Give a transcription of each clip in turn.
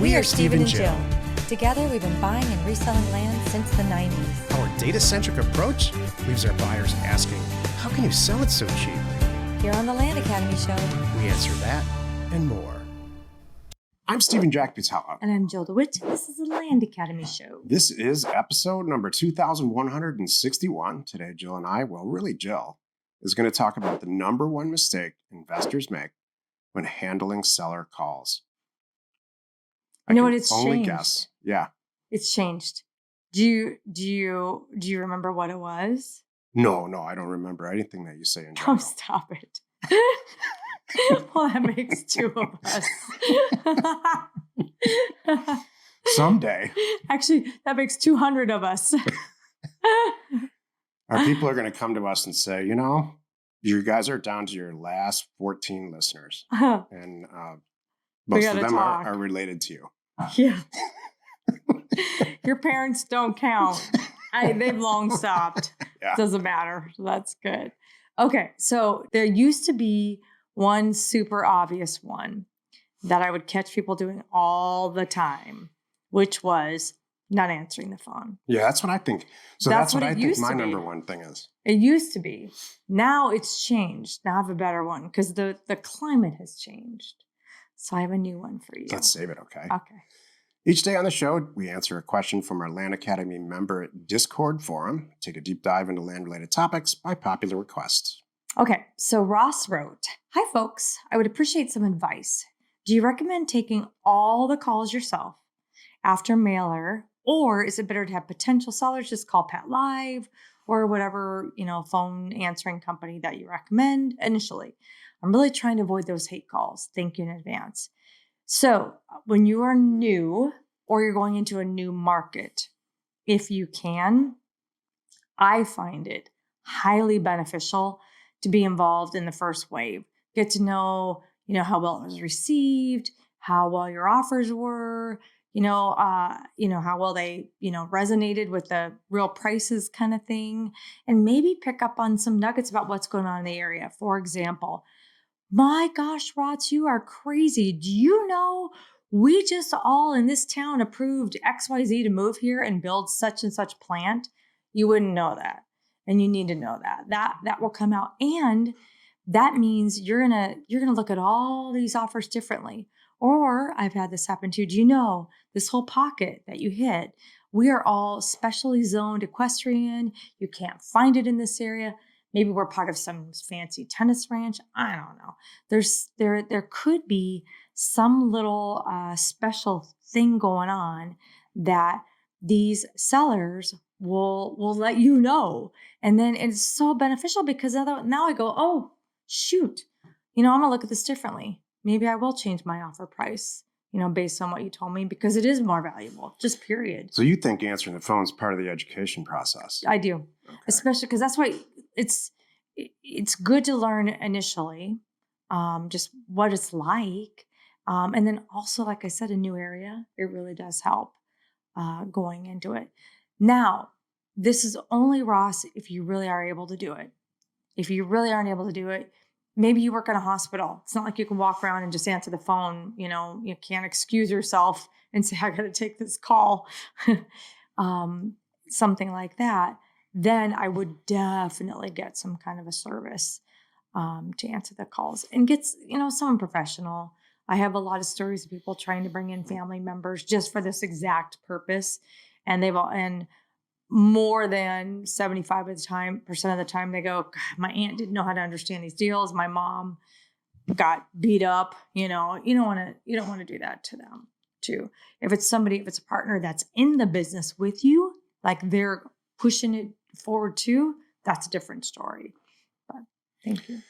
We are Steve and Jill. Together, we've been buying and reselling land since the 90s. Our data-centric approach leaves our buyers asking, how can you sell it so cheap? Here on the Land Academy Show, We answer that and more. I'm Stephen Jack Butala. And I'm Jill DeWit. This is the Land Academy Show. This is episode number 2161. Today, Jill and I, well, really Jill, is going to talk about the number one mistake investors make when handling seller calls. You know what? It's only changed. Guess. Yeah. It's changed. Do you remember what it was? No, I don't remember anything that you say in Oh, general. stop it. Well, that makes two of us. Someday. Actually, that makes 200 of us. Our people are going to come to us and say, you know, you guys are down to your last 14 listeners. And most of them are related to you. Yeah. Your parents don't count. They've long stopped. Yeah. Doesn't matter. That's good. Okay. So there used to be one super obvious one that I would catch people doing all the time, which was not answering the phone. Yeah, that's what I think. So that's what I think my number one thing is. It used to be. Now it's changed. Now I have a better one because the climate has changed. So I have a new one for you. Let's save it, okay? Okay. Each day on the show, we answer a question from our Land Academy member Discord forum, take a deep dive into land-related topics by popular request. Okay, so Ross wrote, "Hi folks, I would appreciate some advice. Do you recommend taking all the calls yourself after mailer, or is it better to have potential sellers just call Pat Live or whatever, phone answering company that you recommend initially? I'm really trying to avoid those hate calls. Thank you in advance." So when you are new or you're going into a new market, if you can, I find it highly beneficial to be involved in the first wave. Get to know, how well it was received, how well your offers were, how well they, resonated with the real prices kind of thing, and maybe pick up on some nuggets about what's going on in the area. For example, my gosh, Rots, you are crazy. Do you know we just all in this town approved XYZ to move here and build such and such plant? You wouldn't know that. And you need to know that. That will come out. And that means you're gonna look at all these offers differently. Or I've had this happen too. Do you know this whole pocket that you hit? We are all specially zoned equestrian. You can't find it in this area. Maybe we're part of some fancy tennis ranch. I don't know. There could be some little special thing going on that these sellers will let you know. And then it's so beneficial because now I go, oh, shoot. I'm going to look at this differently. Maybe I will change my offer price, based on what you told me, because it is more valuable, just period. So you think answering the phone is part of the education process? I do. Okay. Especially because that's why it's good to learn initially, just what it's like. And then also, like I said, a new area, it really does help going into it. Now, this is only, Ross, if you really are able to do it. If you really aren't able to do it, maybe you work in a hospital. It's not like you can walk around and just answer the phone. You can't excuse yourself and say, I got to take this call. Something like that. Then I would definitely get some kind of a service to answer the calls and get, someone professional. I have a lot of stories of people trying to bring in family members just for this exact purpose. And more than 75% of the time they go, God, my aunt didn't know how to understand these deals. My mom got beat up. You don't want to do that to them too. If it's a partner that's in the business with you, like they're pushing it forward too, that's a different story. But thank you.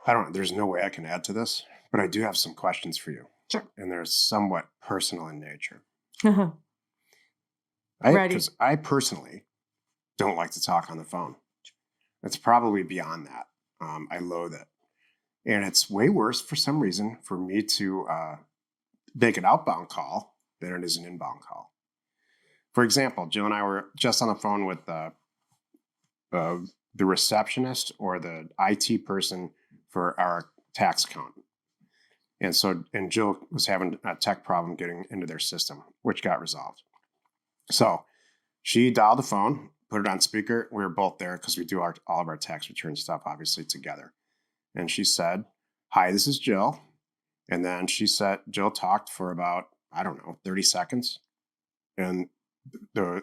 I don't know. There's no way I can add to this, but I do have some questions for you. Sure. And they're somewhat personal in nature. Ready. Because I personally don't like to talk on the phone. It's probably beyond that. I loathe it. And it's way worse for some reason for me to make an outbound call than it is an inbound call. For example, Jill and I were just on the phone with the receptionist or the IT person for our tax accountant. And Jill was having a tech problem getting into their system, which got resolved. So she dialed the phone, put it on speaker. We were both there because we do all of our tax return stuff, obviously, together. And she said, "Hi, this is Jill." And then Jill talked for about, 30 seconds. And the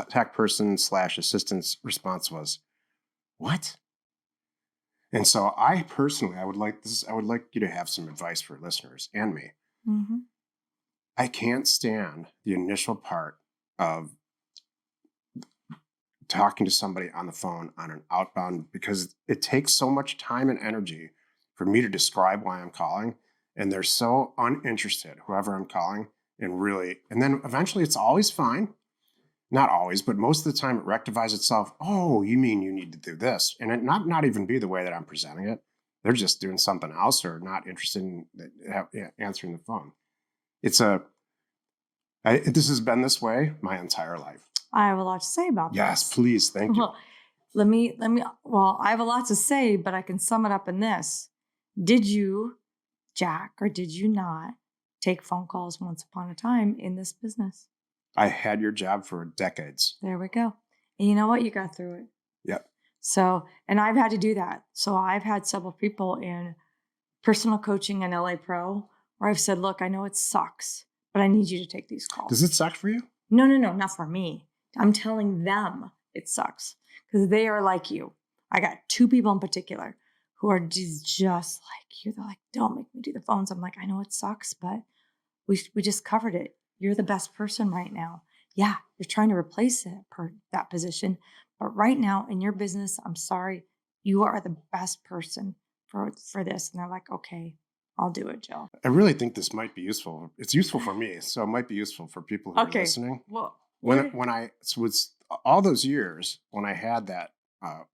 tech person / assistant's response was, "What?" And so I would like you to have some advice for listeners and me. Mm-hmm. I can't stand the initial part of talking to somebody on the phone on an outbound, because it takes so much time and energy for me to describe why I'm calling. And they're so uninterested, whoever I'm calling, and then eventually it's always fine. Not always, but most of the time it rectifies itself. "Oh, you mean you need to do this?" And it not even be the way that I'm presenting it. They're just doing something else or not interested in answering the phone. This has been this way my entire life. I have a lot to say about this. Yes, please. Thank you. Well, I have a lot to say, but I can sum it up in this. Did you, Jack, or did you not take phone calls once upon a time in this business? I had your job for decades. There we go. And you know what? You got through it. Yep. So, and I've had to do that. So I've had several people in personal coaching and LA Pro where I've said, "Look, I know it sucks, but I need you to take these calls." Does it suck for you? No, not for me. I'm telling them it sucks because they are like you. I got 2 people in particular who are just like you. They're like, "Don't make me do the phones." I'm like, "I know it sucks, but we just covered it. You're the best person right now. Yeah, you're trying to replace that position. But right now in your business, I'm sorry, you are the best person for this." And they're like, "Okay, I'll do it, Jill." I really think this might be useful. It's useful for me, so it might be useful for people who are listening. Well, So it's all those years when I had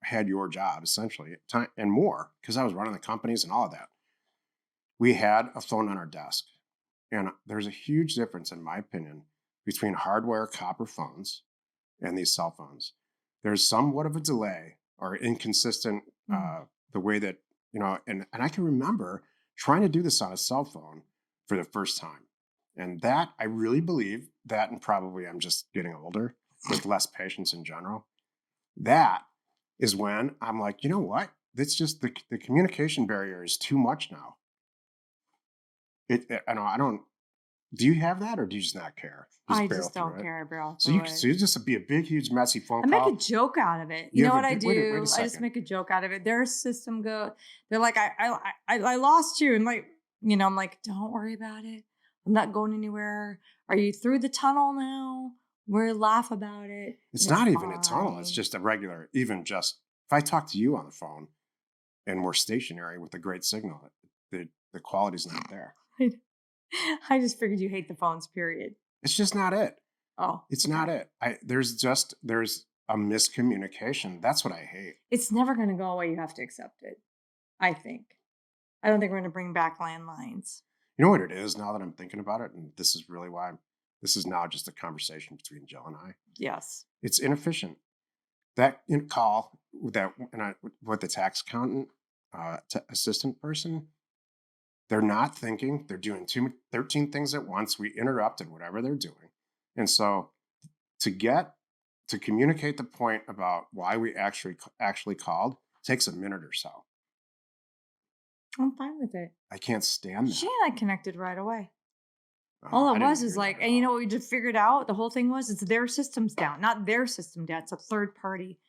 had your job essentially, time and more, because I was running the companies and all of that. We had a phone on our desk, and there's a huge difference, in my opinion, between hardware copper phones and these cell phones. There's somewhat of a delay or inconsistent the way that and I can remember trying to do this on a cell phone for the first time. And that, I really believe that, and probably I'm just getting older with less patience in general. That is when I'm like, you know what? It's just the communication barrier is too much now. I don't. Do you have that, or do you just not care? I just don't care. I barrel so you just be a big, huge, messy phone call. I make a joke out of it. You know what I do? Wait a second. I just make a joke out of it. Their system they're like, I lost you, and like, I'm like, "Don't worry about it. I'm not going anywhere. Are you through the tunnel now? We'll laugh about it." It's not even a tunnel. It's just a regular, even just if I talk to you on the phone and we're stationary with a great signal, the quality's not there. I just figured you hate the phones, period. It's just not it. Oh. It's not it. There's a miscommunication. That's what I hate. It's never going to go away. You have to accept it, I think. I don't think we're going to bring back landlines. You know what it is, now that I'm thinking about it, and this is really why this is now just a conversation between Jill and I. Yes. It's inefficient. That call with the tax accountant assistant person, they're not thinking. They're doing 13 things at once. We interrupted whatever they're doing. And so to communicate the point about why we actually called takes a minute or so. I'm fine with it. I can't stand that. She and I connected right away. All it was is like, and you know what we just figured out? The whole thing was, it's their system's down. Not their system down. It's a third-party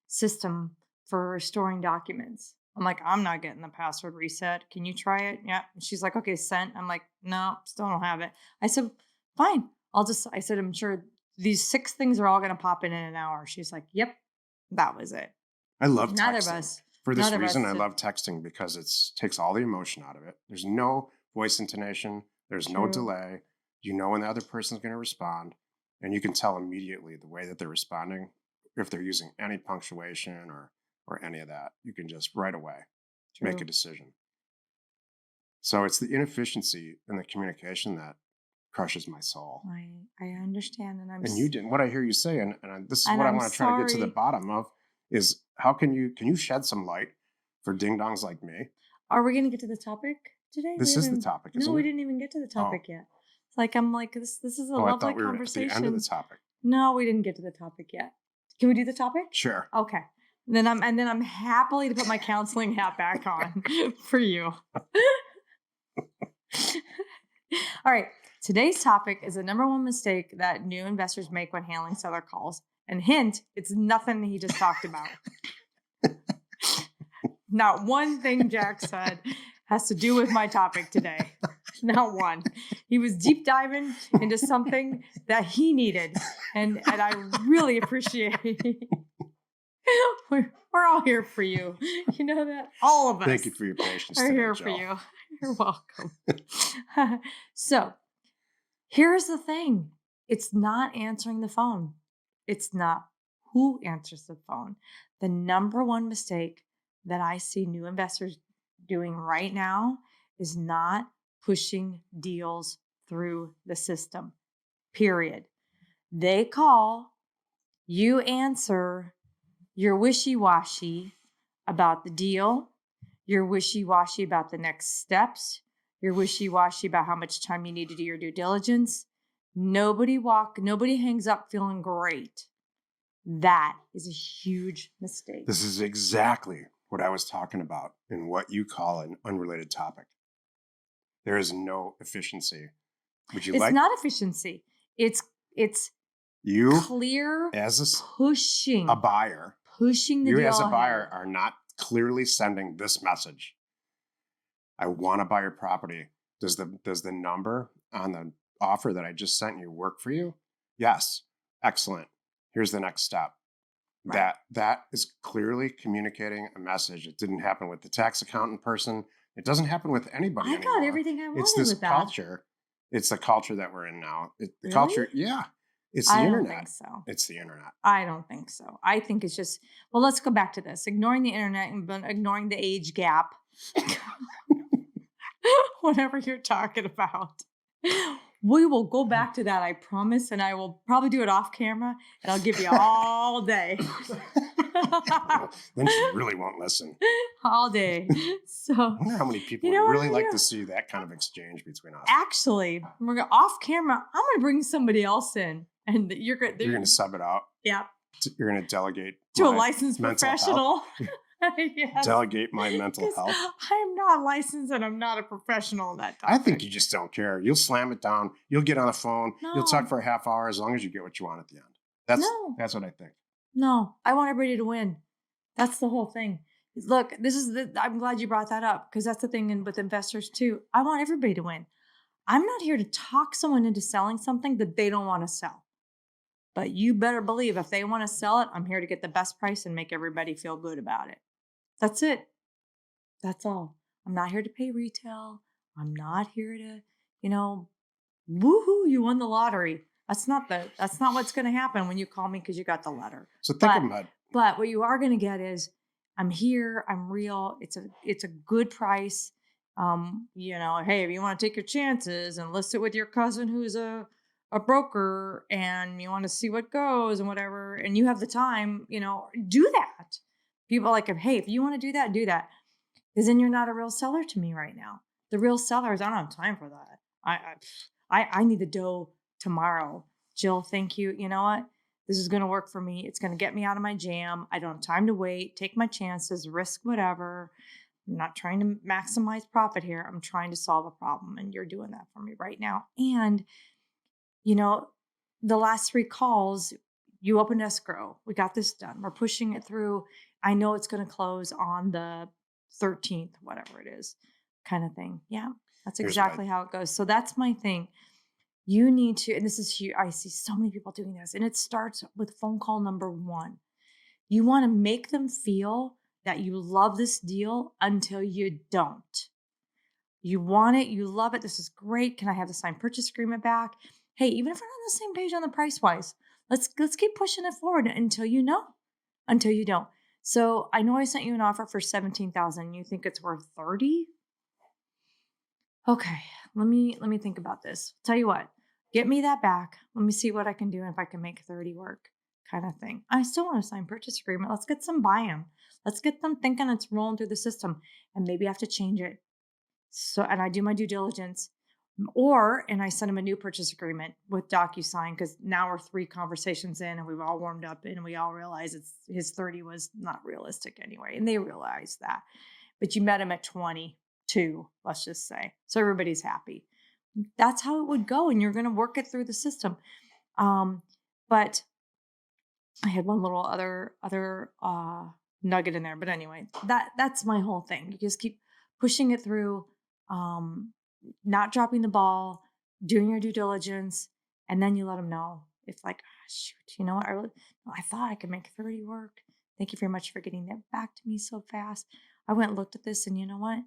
system for storing documents. I'm like, "I'm not getting the password reset. Can you try it?" Yeah. And she's like, "Okay, sent." I'm like, "No, still don't have it." I said, "Fine. I said, "I'm sure these 6 things are all going to pop in an hour." She's like, "Yep." That was it. I love neither texting. Of us. For this reason, I love texting because it takes all the emotion out of it. There's no voice intonation. There's no delay. You know when the other person's going to respond, and you can tell immediately the way that they're responding. If they're using any punctuation or any of that, you can just right away make a decision. So it's the inefficiency in the communication that crushes my soul. I understand, and you didn't. What I hear you say, and this is what I want to try to get to the bottom of, is how can you shed some light for ding dongs like me? Are we going to get to the topic today? This is the topic, isn't No, we it? didn't even get to the topic yet. It's like, I'm like, this is a I lovely thought we were at conversation. the end of the topic. No, we didn't get to the topic yet. Can we do the topic? Sure. Okay. Then I'm happily to put my counseling hat back on for you. All right. Today's topic is the number one mistake that new investors make when handling seller calls. And hint, it's nothing he just talked about. Not one thing Jack said has to do with my topic today. Not one. He was deep diving into something that he needed. And I really appreciate it. We're all here for you. You know that? All of us. Thank you for your patience. Are today, here Joe. for you. You're welcome. So here's the thing. It's not answering the phone. It's not who answers the phone. The number one mistake that I see new investors doing right now is not pushing deals through the system, period. They call, you answer, you're wishy-washy about the deal, you're wishy-washy about the next steps, you're wishy-washy about how much time you need to do your due diligence. Nobody hangs up feeling great. That is a huge mistake. This is exactly what I was talking about in what you call an unrelated topic. There is no efficiency. Would you It's like not efficiency. It's you clear as pushing a buyer? the You deal as a buyer ahead. are not clearly sending this message. I want to buy your property. Does the number on the offer that I just sent you work for you? Yes. Excellent. Here's the next step. Right. That is clearly communicating a message. It didn't happen with the tax accountant person. It doesn't happen with anybody I anymore. got everything I wanted It's this with that. culture. It's the culture that we're in now. The Really? culture, yeah. It's the I don't internet. think so. It's the internet. I don't think so. I think it's just, well, let's go back to this. Ignoring the internet and ignoring the age gap. Whatever you're talking about. We will go back to that, I promise, and I will probably do it off camera, and I'll give you all day. Then she really won't listen. All day. So I wonder how many people You know would what really I'm like gonna to see that kind of exchange between us. actually, we're off camera. I'm going to bring somebody else in, and you're going You're going to sub it out. Yeah, You're going to delegate to a my licensed mental professional. Yes. Delegate my mental 'Cause health. I'm not licensed and I'm not a professional in that topic. I think you just don't care. You'll slam it down. You'll get on the phone. You'll talk No. for a half hour as long as you get what you want at the end. No. That's what I think. No, I want everybody to win. That's the whole thing. Look, I'm glad you brought that up because that's the thing with investors too. I want everybody to win. I'm not here to talk someone into selling something that they don't want to sell. But you better believe if they want to sell it, I'm here to get the best price and make everybody feel good about it. That's it. That's all. I'm not here to pay retail. I'm not here to, woohoo, you won the lottery. That's not what's going to happen when you call me because you got the letter. So think about it. But what you are going to get is, I'm here. I'm real. It's a good price. Hey, if you want to take your chances and list it with your cousin who's a broker and you want to see what goes and whatever, and you have the time, do that. People are like, hey, if you want to do that, do that. Because then you're not a real seller to me right now. The real sellers, I don't have time for that. I need the dough tomorrow. Jill, thank you. You know what? This is going to work for me. It's going to get me out of my jam. I don't have time to wait, take my chances, risk whatever. I'm not trying to maximize profit here. I'm trying to solve a problem. And you're doing that for me right now. And, the last 3 calls, you opened escrow. We got this done. We're pushing it through. I know it's going to close on the 13th, whatever it is, kind of thing. Yeah, that's exactly how it goes. So that's my thing. You need to, and this is huge. I see so many people doing this, and it starts with phone call number 1. You want to make them feel that you love this deal until you don't. You want it, you love it. This is great. Can I have the signed purchase agreement back? Hey, even if we're on the same page on the price wise, let's keep pushing it forward until you don't. So I know I sent you an offer for $17,000. You think it's worth $30,000? Okay, let me think about this. Tell you what, get me that back. Let me see what I can do and if I can make $30,000 work, kind of thing. I still want to sign purchase agreement. Let's get some buy-in. Let's get them thinking it's rolling through the system, and maybe I have to change it. So, and I do my due diligence, and I send him a new purchase agreement with DocuSign, because now we're 3 conversations in and we've all warmed up and we all realize his 30 was not realistic anyway. And they realize that, but you met him at 22, let's just say. So everybody's happy. That's how it would go. And you're going to work it through the system. But I had one little other nugget in there, but anyway, that's my whole thing. You just keep pushing it through, not dropping the ball, doing your due diligence, and then you let them know if like, shoot, you know what? I thought I could make 30 work. Thank you very much for getting that back to me so fast. I went and looked at this, and you know what?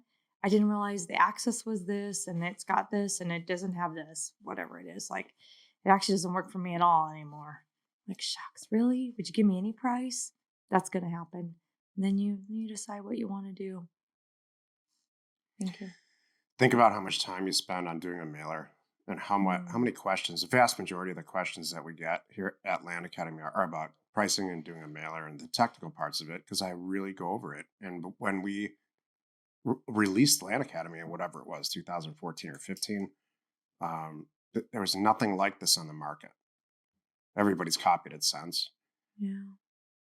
I didn't realize the access was this, and it's got this, and it doesn't have this, whatever it is. Like, it actually doesn't work for me at all anymore. Like, shucks, really? Would you give me any price? That's going to happen. And then you decide what you want to do. Thank you. Think about how much time you spend on doing a mailer and how many questions. The vast majority of the questions that we get here at Land Academy are about pricing and doing a mailer and the technical parts of it, because I really go over it. And when we released Land Academy in whatever it was, 2014 or 15, there was nothing like this on the market. Everybody's copied it since. Yeah.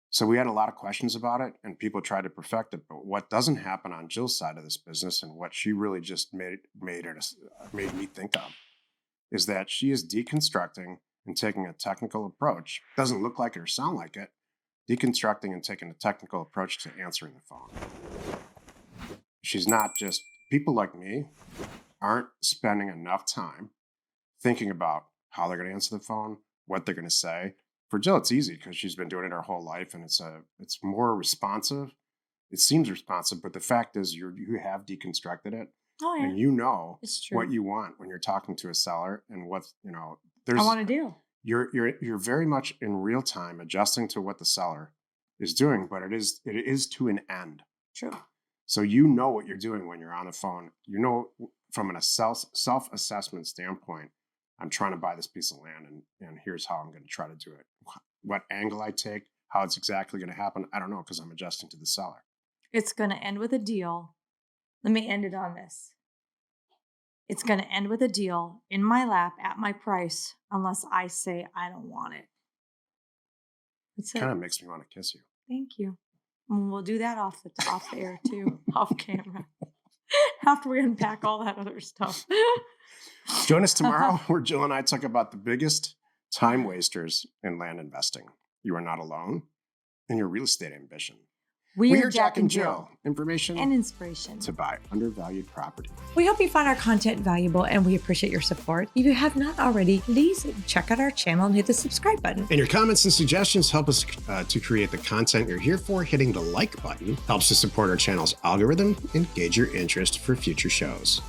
So we had a lot of questions about it, and people tried to perfect it. But what doesn't happen on Jill's side of this business, and what she really just made me think of, is that she is deconstructing and taking a technical approach. Doesn't look like it or sound like it. Deconstructing and taking a technical approach to answering the phone. She's not just, people like me aren't spending enough time thinking about how they're going to answer the phone, what they're going to say. For Jill, it's easy because she's been doing it her whole life, and it's more responsive. It seems responsive, but the fact is you have deconstructed it. Oh, yeah. And you know what you want when you're talking to a seller, and what, I want to do. You're very much in real time adjusting to what the seller is doing, but it is to an end. True. So you know what you're doing when you're on the phone. You know, from a self-assessment standpoint, I'm trying to buy this piece of land, and here's how I'm going to try to do it. What angle I take, how it's exactly going to happen, I don't know, because I'm adjusting to the seller. It's going to end with a deal. Let me end it on this. It's going to end with a deal in my lap at my price, unless I say I don't want it. It kind of makes me want to kiss you. Thank you. And we'll do that off the air too, off camera, after we unpack all that other stuff. Join us tomorrow where Jill and I talk about the biggest time wasters in land investing. You are not alone in your real estate ambition. We are Jack and Jill. Information and inspiration to buy undervalued property. We hope you find our content valuable, and we appreciate your support. If you have not already, please check out our channel and hit the subscribe button. And your comments and suggestions help us to create the content you're here for. Hitting the like button helps to support our channel's algorithm and gauge your interest for future shows.